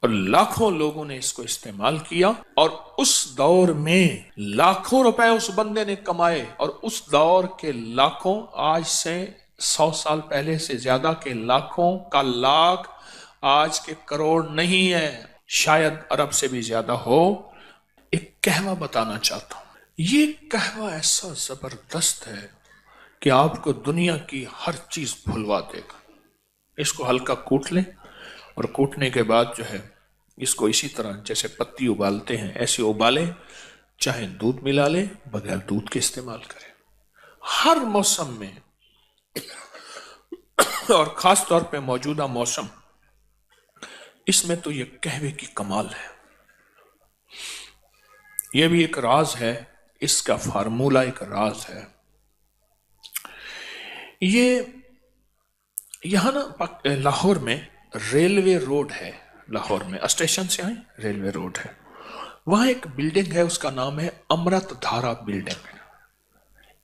اور لاکھوں لوگوں نے اس کو استعمال کیا، اور اس دور میں لاکھوں روپے اس بندے نے کمائے، اور اس دور کے لاکھوں، آج سے 100 سال پہلے سے زیادہ کے لاکھوں کا لاکھ آج کے کروڑ نہیں ہے، شاید ارب سے بھی زیادہ ہو۔ ایک کہوہ بتانا چاہتا ہوں، یہ کہوہ ایسا زبردست ہے کہ آپ کو دنیا کی ہر چیز بھلوا دے گا۔ اس کو ہلکا کوٹ لیں، اور کوٹنے کے بعد جو ہے اس کو اسی طرح جیسے پتی ابالتے ہیں ایسے ابالیں، چاہے دودھ ملا لیں، بغیر دودھ کے استعمال کریں ہر موسم میں، اور خاص طور پہ موجودہ موسم، اس میں تو یہ قہوے کی کمال ہے۔ یہ بھی ایک راز ہے، اس کا فارمولہ ایک راز ہے۔ یہ یہاں نا لاہور میں ریلوے روڈ ہے، لاہور میں اسٹیشن سے آئیں ریلوے روڈ ہے، وہاں ایک بلڈنگ ہے، اس کا نام ہے امرت دھارا بلڈنگ،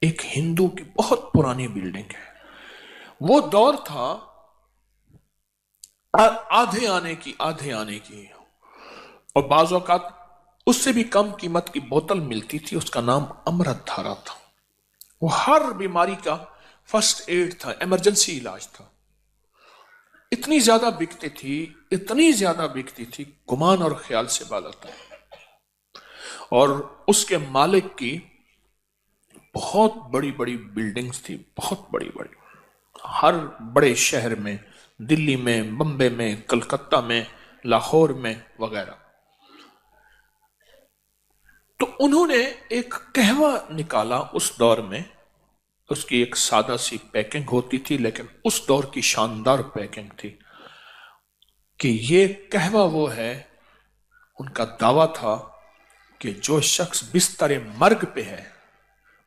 ایک ہندو کی بہت پرانی بلڈنگ ہے۔ وہ دور تھا آدھے آنے کی، اور بعض اوقات اس سے بھی کم قیمت کی بوتل ملتی تھی، اس کا نام امرت دھارا تھا۔ وہ ہر بیماری کا فرسٹ ایڈ تھا، ایمرجنسی علاج تھا۔ اتنی زیادہ بکتی تھی، گمان اور خیال سے بالا تھا۔ اور اس کے مالک کی بہت بڑی بڑی بلڈنگز تھی، بہت بڑی بڑی، ہر بڑے شہر میں، دلی میں، بمبے میں، کلکتہ میں، لاہور میں وغیرہ۔ تو انہوں نے ایک قہوہ نکالا اس دور میں، اس کی ایک سادہ سی پیکنگ ہوتی تھی، لیکن اس دور کی شاندار پیکنگ تھی کہ یہ قہوہ وہ ہے، ان کا دعویٰ تھا کہ جو شخص بستر مرگ پہ ہے،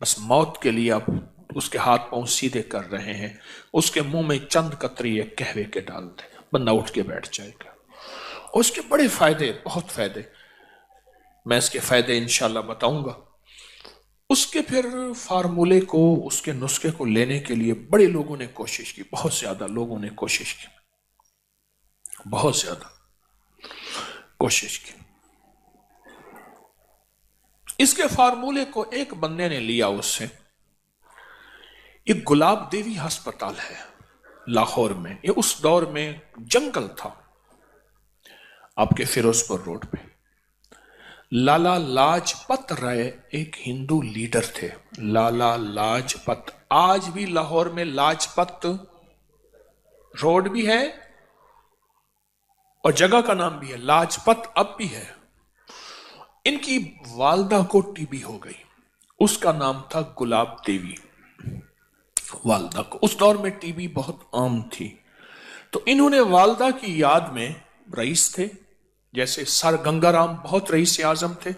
بس موت کے لیے اب اس کے ہاتھ پاؤں سیدھے کر رہے ہیں، اس کے منہ میں چند قطرے قہوے کے ڈال دیں، بندہ اٹھ کے بیٹھ جائے گا۔ اور اس کے بڑے فائدے، بہت فائدے، میں اس کے فائدے انشاءاللہ بتاؤں گا۔ اس کے پھر فارمولے کو، اس کے نسخے کو لینے کے لیے بڑے لوگوں نے کوشش کی، بہت زیادہ لوگوں نے کوشش کی، بہت زیادہ کوشش کی۔ اس کے فارمولے کو ایک بندے نے لیا اس سے، یہ گلاب دیوی ہسپتال ہے لاہور میں، یہ اس دور میں جنگل تھا، آپ کے فیروز پور روڈ پہ۔ لالا لاجپت رائے ایک ہندو لیڈر تھے، لالا لاجپت، آج بھی لاہور میں لاجپت روڈ بھی ہے اور جگہ کا نام بھی ہے لاجپت، اب بھی ہے۔ ان کی والدہ کو ٹی بی ہو گئی، اس کا نام تھا گلاب دیوی، والدہ کو، اس دور میں ٹی بی بہت عام تھی۔ تو انہوں نے والدہ کی یاد میں، رئیس تھے جیسے سر گنگا رام بہت رئیس اعظم تھے،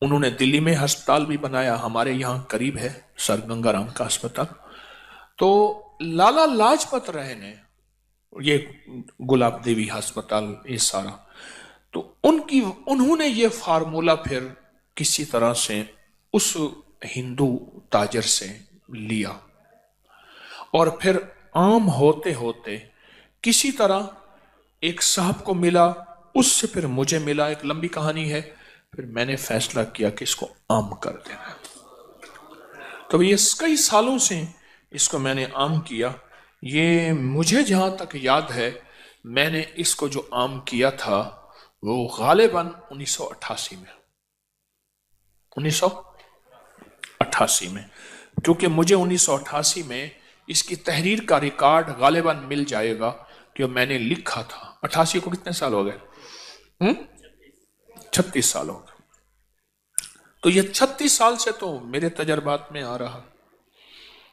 انہوں نے دلی میں ہسپتال بھی بنایا، ہمارے یہاں قریب ہے سر گنگا رام کا ہسپتال۔ تو لالا لاجپت رائے نے یہ گلاب دیوی ہسپتال، یہ سارا، تو انہوں نے یہ فارمولہ پھر کسی طرح سے اس ہندو تاجر سے لیا، اور پھر عام ہوتے ہوتے کسی طرح ایک صاحب کو ملا، اس سے پھر مجھے ملا، ایک لمبی کہانی ہے، پھر میں نے فیصلہ کیا کہ اس کو عام کر دینا۔ تو یہ کئی سالوں سے اس کو میں نے عام کیا۔ یہ مجھے جہاں تک یاد ہے، میں نے اس کو جو عام کیا تھا وہ غالباً 1988 میں، 1988 میں، کیونکہ مجھے 1988 میں اس کی تحریر کا ریکارڈ غالباً مل جائے گا کہ میں نے لکھا تھا۔ 88 کو کتنے سال ہو گئے؟ 36 سال ہو گئے۔ تو یہ 36 سال سے تو میرے تجربات میں آ رہا،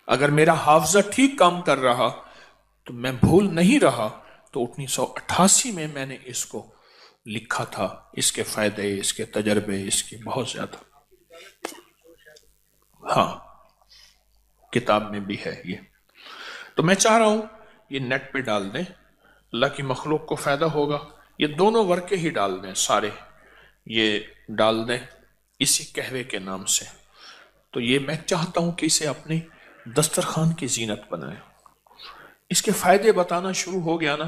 اگر میرا حافظہ ٹھیک کام کر رہا تو میں بھول نہیں رہا، تو 1988 میں میں نے اس کو لکھا تھا، اس کے فائدے، اس کے تجربے، اس کے بہت زیادہ، ہاں کتاب میں بھی ہے یہ۔ تو میں چاہ رہا ہوں یہ نیٹ پہ ڈال دیں، اللہ کی مخلوق کو فائدہ ہوگا، یہ دونوں ورقے ہی ڈال دیں، سارے یہ ڈال دیں اسی قہوے کے نام سے۔ تو یہ میں چاہتا ہوں کہ اسے اپنی دسترخوان کی زینت بنائیں۔ اس کے فائدے بتانا شروع ہو گیا نا،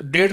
1.5